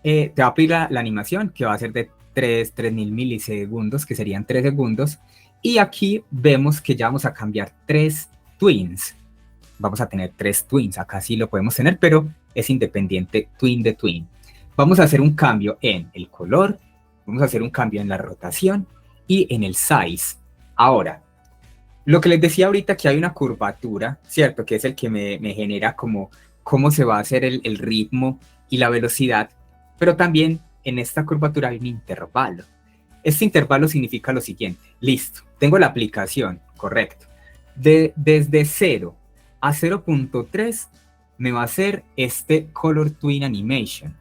te va a pedir la animación, que va a ser de 3000 milisegundos, que serían 3 segundos. Y aquí vemos que ya vamos a cambiar 3 twins. Vamos a tener 3 twins, acá sí lo podemos tener, pero es independiente twin de twin. Vamos a hacer un cambio en el color, vamos a hacer un cambio en la rotación y en el size. Ahora, lo que les decía ahorita que hay una curvatura, ¿cierto? Que es el que me genera como cómo se va a hacer el ritmo y la velocidad, pero también en esta curvatura hay un intervalo. Este intervalo significa lo siguiente, listo, tengo la aplicación, correcto. Desde 0 a 0.3 me va a hacer este Color Twin Animation.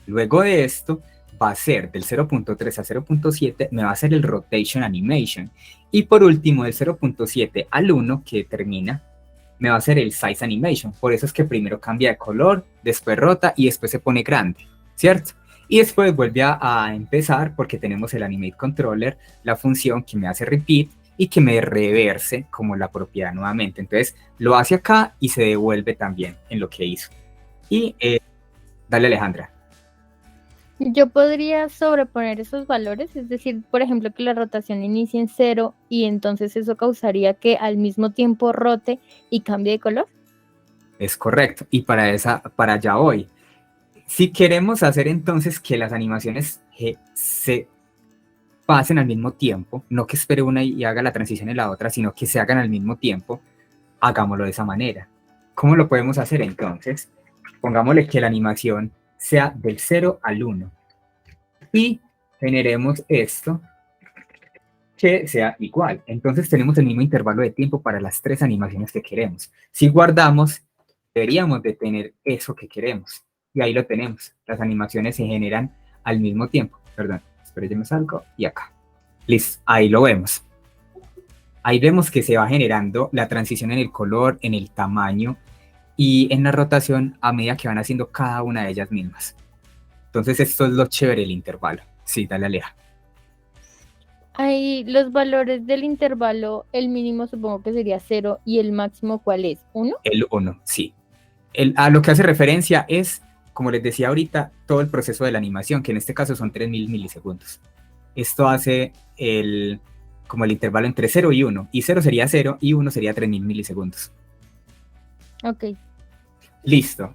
Luego de esto va a ser del 0.3 a 0.7, me va a hacer el rotation animation. Y por último, del 0.7 al 1, que termina, me va a hacer el size animation. Por eso es que primero cambia de color, después rota y después se pone grande, ¿cierto? Y después vuelve a empezar porque tenemos el animate controller, la función que me hace repeat y que me reverse como la propiedad nuevamente. Entonces lo hace acá y se devuelve también en lo que hizo. Y dale, Alejandra. Yo podría sobreponer esos valores, es decir, por ejemplo, que la rotación inicie en 0 y entonces eso causaría que al mismo tiempo rote y cambie de color. Es correcto. Y para allá voy. Si queremos hacer entonces que las animaciones se pasen al mismo tiempo, no que espere una y haga la transición en la otra, sino que se hagan al mismo tiempo, hagámoslo de esa manera. ¿Cómo lo podemos hacer entonces? Pongámosle que la animación sea del 0 al 1 y generemos esto que sea igual. Entonces tenemos el mismo intervalo de tiempo para las 3 animaciones que queremos. Si guardamos, deberíamos de tener eso que queremos. Y ahí lo tenemos. Las animaciones se generan al mismo tiempo. Perdón, espero yo me salgo. Y acá. Listo, ahí lo vemos. Ahí vemos que se va generando la transición en el color, en el tamaño y en la rotación a medida que van haciendo cada una de ellas mismas. Entonces esto es lo chévere del intervalo. Sí, dale, Aleja. Ahí los valores del intervalo, el mínimo supongo que sería 0 y el máximo, ¿cuál es? ¿1? El 1, sí. A lo que hace referencia es, como les decía ahorita, todo el proceso de la animación, que en este caso son 3000 milisegundos. Esto hace como el intervalo entre 0 y 1, y 0 sería 0 y 1 sería 3000 milisegundos. Ok. Listo.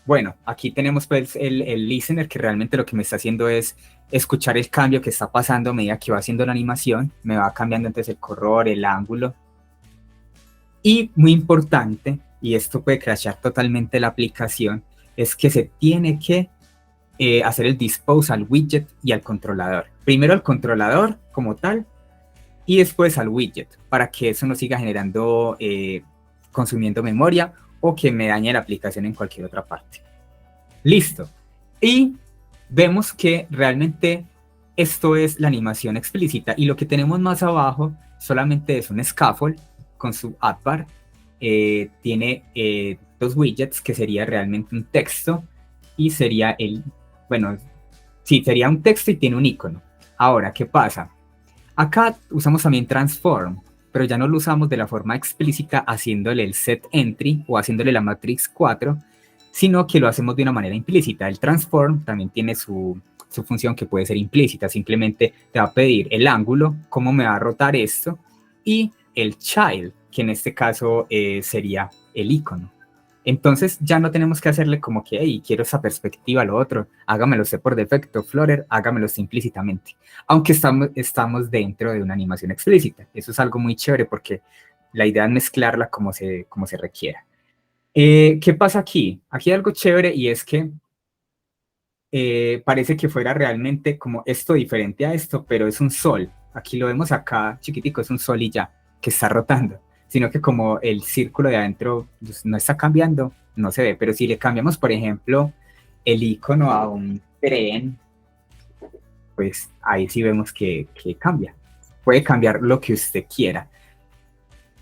Bueno, aquí tenemos pues el listener, que realmente lo que me está haciendo es escuchar el cambio que está pasando a medida que va haciendo la animación. Me va cambiando entonces el color, el ángulo. Y muy importante, y esto puede crashear totalmente la aplicación, es que se tiene que hacer el dispose al widget y al controlador. Primero al controlador como tal, y después al widget, para que eso no siga generando, consumiendo memoria, o que me dañe la aplicación en cualquier otra parte. Listo. Y vemos que realmente esto es la animación explícita, y lo que tenemos más abajo solamente es un scaffold con su adbar. Tiene 2 widgets que sería realmente un texto y sería sería un texto y tiene un icono. Ahora, ¿qué pasa? Acá usamos también transform, pero ya no lo usamos de la forma explícita haciéndole el set entry o haciéndole la matrix 4, sino que lo hacemos de una manera implícita. El transform también tiene su función que puede ser implícita. Simplemente te va a pedir el ángulo, cómo me va a rotar esto, y el child, que en este caso sería el icono. Entonces ya no tenemos que hacerle como que, hey, quiero esa perspectiva, lo otro, hágamelo usted por defecto, Flutter, hágamelo usted implícitamente. Aunque estamos dentro de una animación explícita. Eso es algo muy chévere porque la idea es mezclarla como se requiera. ¿Qué pasa aquí? Aquí hay algo chévere, y es que parece que fuera realmente como esto diferente a esto, pero es un sol. Aquí lo vemos acá chiquitico, es un sol y ya, que está rotando. Sino que como el círculo de adentro pues, no está cambiando, no se ve. Pero si le cambiamos, por ejemplo, el icono a un tren, pues ahí sí vemos que cambia. Puede cambiar lo que usted quiera.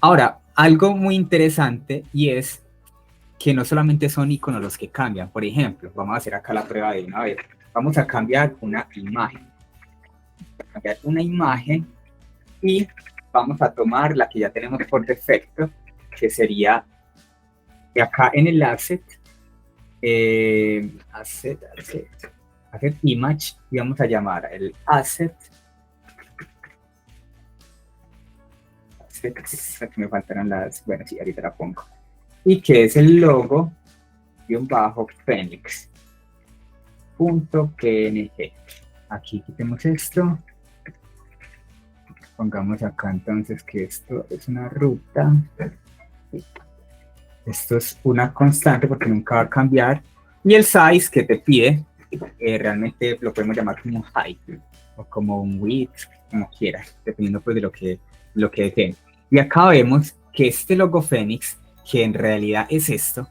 Ahora, algo muy interesante, y es que no solamente son iconos los que cambian. Por ejemplo, vamos a hacer acá la prueba de una vez. Vamos a cambiar una imagen. Y vamos a tomar la que ya tenemos por defecto, que sería de acá en el asset, asset image, y vamos a llamar el asset, aquí me faltaron las, bueno, sí, ahorita la pongo, y que es el logo _phoenix.png. Aquí quitemos esto. Pongamos acá entonces que esto es una ruta. Esto es una constante porque nunca va a cambiar. Y el size que te pide, realmente lo podemos llamar como un height o como un width, como quieras, dependiendo pues de lo que deseen. Y acá vemos que este logo Phoenix, que en realidad es esto,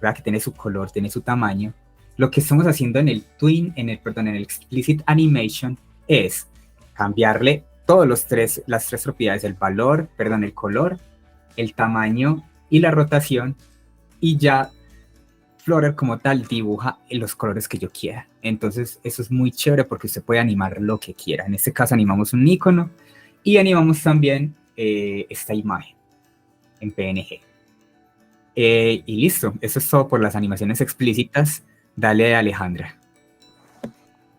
¿verdad? Que tiene su color, tiene su tamaño, lo que estamos haciendo en el Twin, en el Explicit Animation, es cambiarle las tres propiedades, el color, el tamaño y la rotación, y ya Flutter como tal dibuja los colores que yo quiera. Entonces eso es muy chévere porque usted puede animar lo que quiera. En este caso animamos un icono y animamos también esta imagen en PNG. Y listo, eso es todo por las animaciones explícitas. Dale, Alejandra.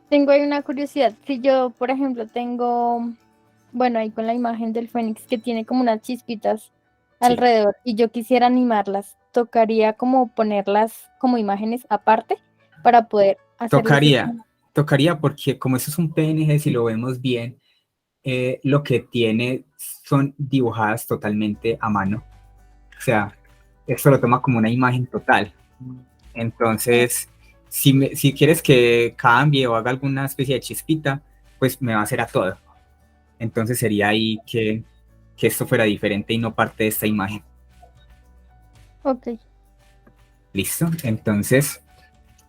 Tengo ahí una curiosidad. Si yo, por ejemplo, tengo, bueno, ahí con la imagen del Fénix que tiene como unas chispitas alrededor y yo quisiera animarlas, tocaría como ponerlas como imágenes aparte para poder hacerlas. Tocaría porque como eso es un PNG, si lo vemos bien, lo que tiene son dibujadas totalmente a mano. O sea, esto lo toma como una imagen total. Entonces, si quieres que cambie o haga alguna especie de chispita, pues me va a hacer a todo. Entonces sería ahí que esto fuera diferente y no parte de esta imagen. Ok. Listo. Entonces,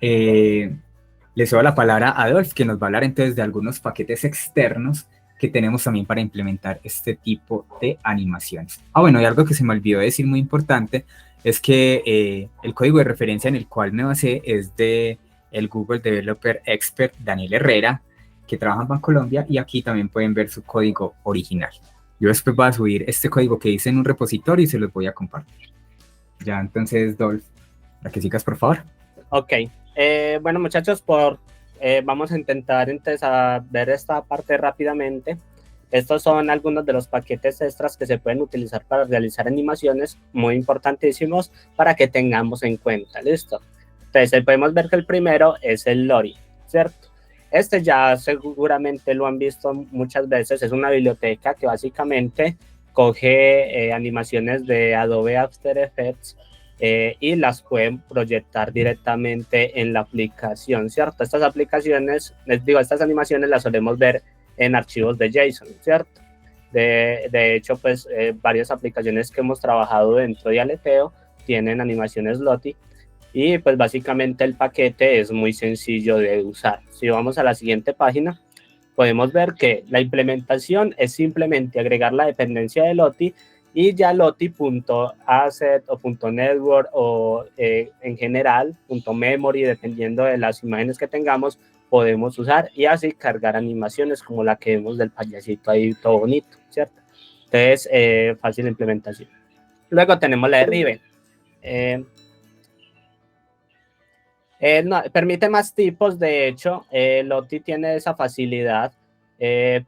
le cedo la palabra a Adolf, que nos va a hablar entonces de algunos paquetes externos que tenemos también para implementar este tipo de animaciones. Bueno, y algo que se me olvidó decir muy importante es que el código de referencia en el cual me basé es de el Google Developer Expert Daniel Herrera, que trabaja en Bancolombia, y aquí también pueden ver su código original. Yo después voy a subir este código que hice en un repositorio y se los voy a compartir. Ya, entonces, Dolph, para que sigas, por favor. Ok. Bueno, muchachos, vamos a intentar entonces a ver esta parte rápidamente. Estos son algunos de los paquetes extras que se pueden utilizar para realizar animaciones, muy importantísimos para que tengamos en cuenta. ¿Listo? Entonces, podemos ver que el primero es el Lorry, ¿cierto? Este ya seguramente lo han visto muchas veces. Es una biblioteca que básicamente coge animaciones de Adobe After Effects y las pueden proyectar directamente en la aplicación, ¿cierto? Estas animaciones las solemos ver en archivos de JSON, ¿cierto? De hecho, pues varias aplicaciones que hemos trabajado dentro de Aleteo tienen animaciones Lottie y pues básicamente el paquete es muy sencillo de usar. Si vamos a la siguiente página, podemos ver que la implementación es simplemente agregar la dependencia de Lottie y ya Lottie.asset o .network o en general .memory, dependiendo de las imágenes que tengamos, podemos usar y así cargar animaciones como la que vemos del payasito ahí todo bonito, ¿cierto? Entonces, fácil implementación. Luego tenemos la de Rive. No, permite más tipos, de hecho, Lottie tiene esa facilidad,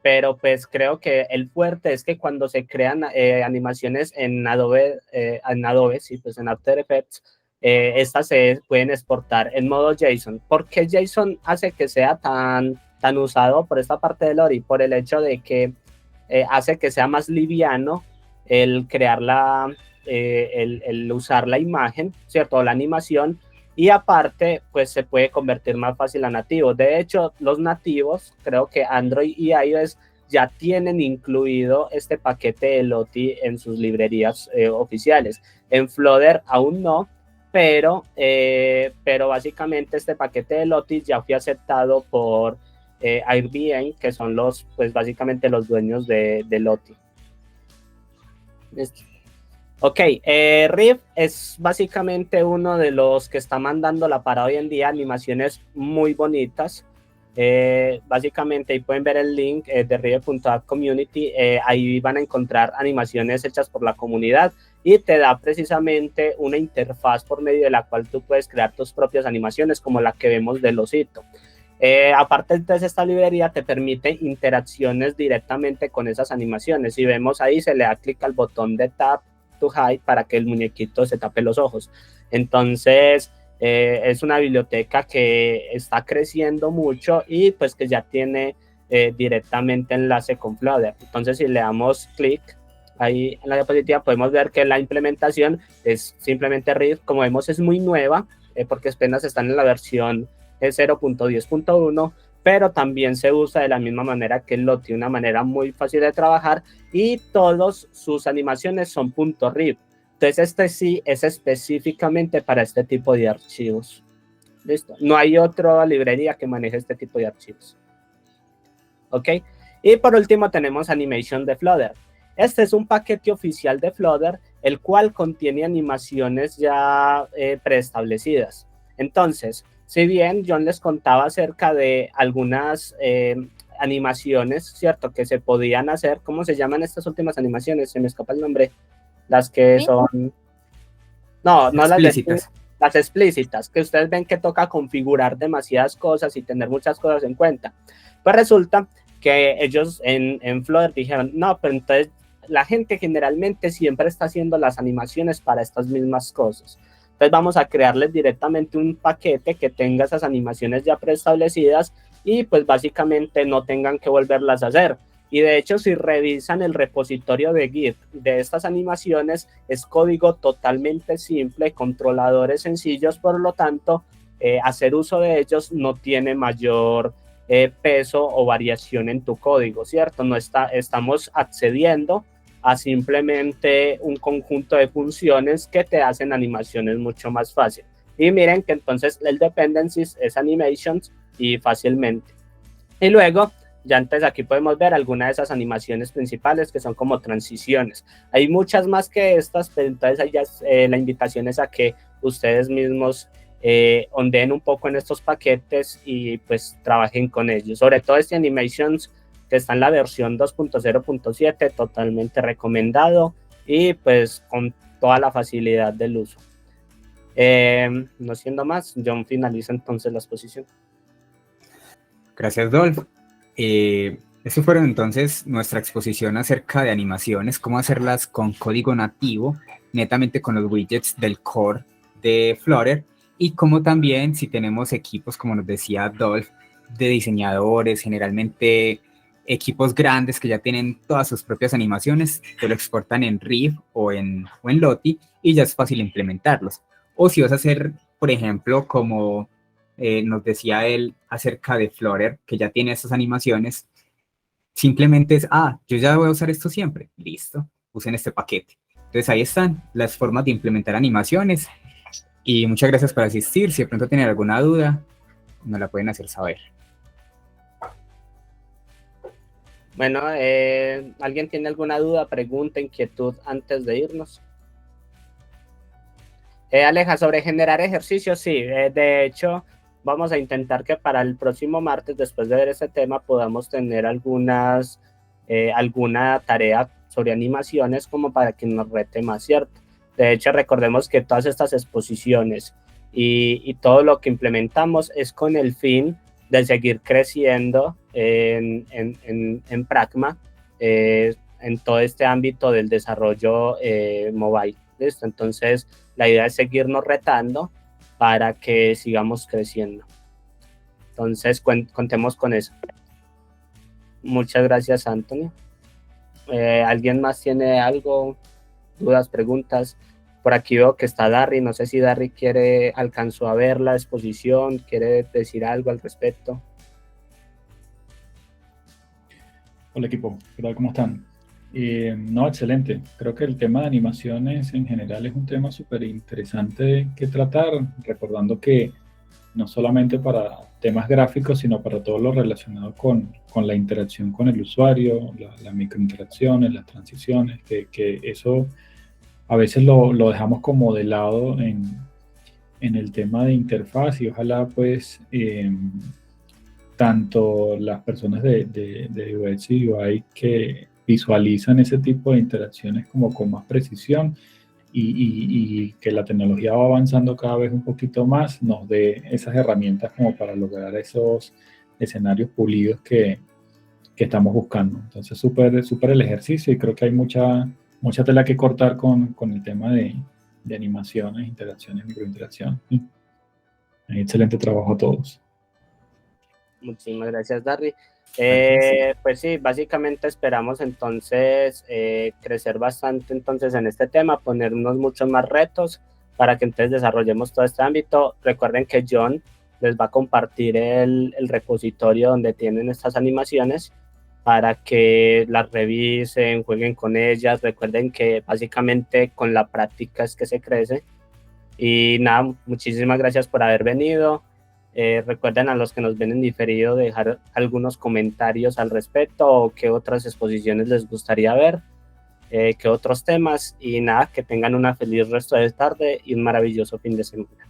pero pues creo que el fuerte es que cuando se crean animaciones en Adobe, sí, pues en After Effects, estas se pueden exportar en modo JSON. ¿Por qué JSON hace que sea tan usado por esta parte de Lottie? Por el hecho de que hace que sea más liviano el crear el usar la imagen, ¿cierto? La animación. Y aparte, pues se puede convertir más fácil a nativos. De hecho, los nativos, creo que Android y iOS ya tienen incluido este paquete de Lottie en sus librerías oficiales. En Flutter aún no, pero básicamente este paquete de Lottie ya fue aceptado por Airbnb, que son pues básicamente los dueños de Lottie. Listo. Ok, Riff es básicamente uno de los que está mandando la para hoy en día, animaciones muy bonitas. Básicamente ahí pueden ver el link de Riff.app Community, ahí van a encontrar animaciones hechas por la comunidad y te da precisamente una interfaz por medio de la cual tú puedes crear tus propias animaciones como la que vemos del osito. Aparte entonces esta librería te permite interacciones directamente con esas animaciones. Si vemos ahí se le da clic al botón de Tap to Hide para que el muñequito se tape los ojos. Entonces es una biblioteca que está creciendo mucho y pues que ya tiene directamente enlace con Flutter. Entonces si le damos clic ahí en la diapositiva podemos ver que la implementación es simplemente Riff. Como vemos es muy nueva porque apenas están en la versión 0.10.1, pero también se usa de la misma manera que Lottie, una manera muy fácil de trabajar y todas sus animaciones son .riff. Entonces este sí es específicamente para este tipo de archivos. Listo. No hay otra librería que maneje este tipo de archivos. ¿Ok? Y por último tenemos Animation de Flutter. Este es un paquete oficial de Flutter, el cual contiene animaciones ya preestablecidas. Entonces, si bien John les contaba acerca de algunas animaciones, ¿cierto? Que se podían hacer. ¿Cómo se llaman estas últimas animaciones? Se me escapa el nombre. Las que son... No, no Explícitas. las explícitas, que ustedes ven que toca configurar demasiadas cosas y tener muchas cosas en cuenta. Pues resulta que ellos en Flutter dijeron, no, pero entonces la gente generalmente siempre está haciendo las animaciones para estas mismas cosas. Entonces vamos a crearles directamente un paquete que tenga esas animaciones ya preestablecidas y pues básicamente no tengan que volverlas a hacer. Y de hecho, si revisan el repositorio de Git de estas animaciones, es código totalmente simple, controladores sencillos, por lo tanto, hacer uso de ellos no tiene mayor peso o variación en tu código, ¿cierto? No estamos accediendo a simplemente un conjunto de funciones que te hacen animaciones mucho más fácil. Y miren que entonces el dependencies es animations y fácilmente. Y luego, ya entonces aquí podemos ver algunas de esas animaciones principales que son como transiciones. Hay muchas más que estas, pero entonces ahí ya, la invitación es a que ustedes mismos ondeen un poco en estos paquetes y pues trabajen con ellos. Sobre todo este Animations que está en la versión 2.0.7, totalmente recomendado y pues con toda la facilidad del uso. No siendo más, John finaliza entonces la exposición. Gracias, Dolph. Eso fueron entonces nuestra exposición acerca de animaciones, cómo hacerlas con código nativo, netamente con los widgets del core de Flutter, y cómo también si tenemos equipos, como nos decía Dolph, de diseñadores, generalmente equipos grandes que ya tienen todas sus propias animaciones, que lo exportan en Riff o en Lottie y ya es fácil implementarlos. O si vas a hacer, por ejemplo, como nos decía él acerca de Flutter, que ya tiene estas animaciones, simplemente es, yo ya voy a usar esto siempre, listo, usen este paquete. Entonces ahí están las formas de implementar animaciones y muchas gracias por asistir. Si de pronto tienen alguna duda, nos la pueden hacer saber. Bueno, ¿alguien tiene alguna duda, pregunta, inquietud antes de irnos? Aleja, sobre generar ejercicios, sí, de hecho, vamos a intentar que para el próximo martes, después de ver ese tema, podamos tener alguna tarea sobre animaciones como para que nos rete más, ¿cierto? De hecho, recordemos que todas estas exposiciones y todo lo que implementamos es con el fin de seguir creciendo en Pragma, en todo este ámbito del desarrollo mobile. ¿Listo? Entonces, la idea es seguirnos retando para que sigamos creciendo. Entonces, contemos con eso. Muchas gracias, Anthony. ¿Alguien más tiene algo? ¿Dudas, preguntas? Por aquí veo que está Darry. No sé si Darry alcanzó a ver la exposición, quiere decir algo al respecto. Hola equipo, ¿qué tal? ¿Cómo están? No, excelente. Creo que el tema de animaciones en general es un tema súper interesante que tratar, recordando que no solamente para temas gráficos, sino para todo lo relacionado con la interacción con el usuario, las microinteracciones, las transiciones, que eso a veces lo dejamos como de lado en el tema de interfaz y ojalá pues tanto las personas de UX y UI que visualizan ese tipo de interacciones como con más precisión y que la tecnología va avanzando cada vez un poquito más, nos dé esas herramientas como para lograr esos escenarios pulidos que estamos buscando. Entonces, súper el ejercicio y creo que hay mucha tela que cortar con el tema de animaciones, interacciones, microinteracciones. Excelente trabajo a todos. Muchísimas gracias, Darry. Pues sí, básicamente esperamos entonces crecer bastante entonces en este tema, ponernos muchos más retos para que entonces desarrollemos todo este ámbito. Recuerden que John les va a compartir el repositorio donde tienen estas animaciones para que las revisen, jueguen con ellas. Recuerden que básicamente con la práctica es que se crece. Y nada, muchísimas gracias por haber venido. Recuerden a los que nos ven en diferido dejar algunos comentarios al respecto o qué otras exposiciones les gustaría ver, qué otros temas, y nada, que tengan una feliz resto de tarde y un maravilloso fin de semana.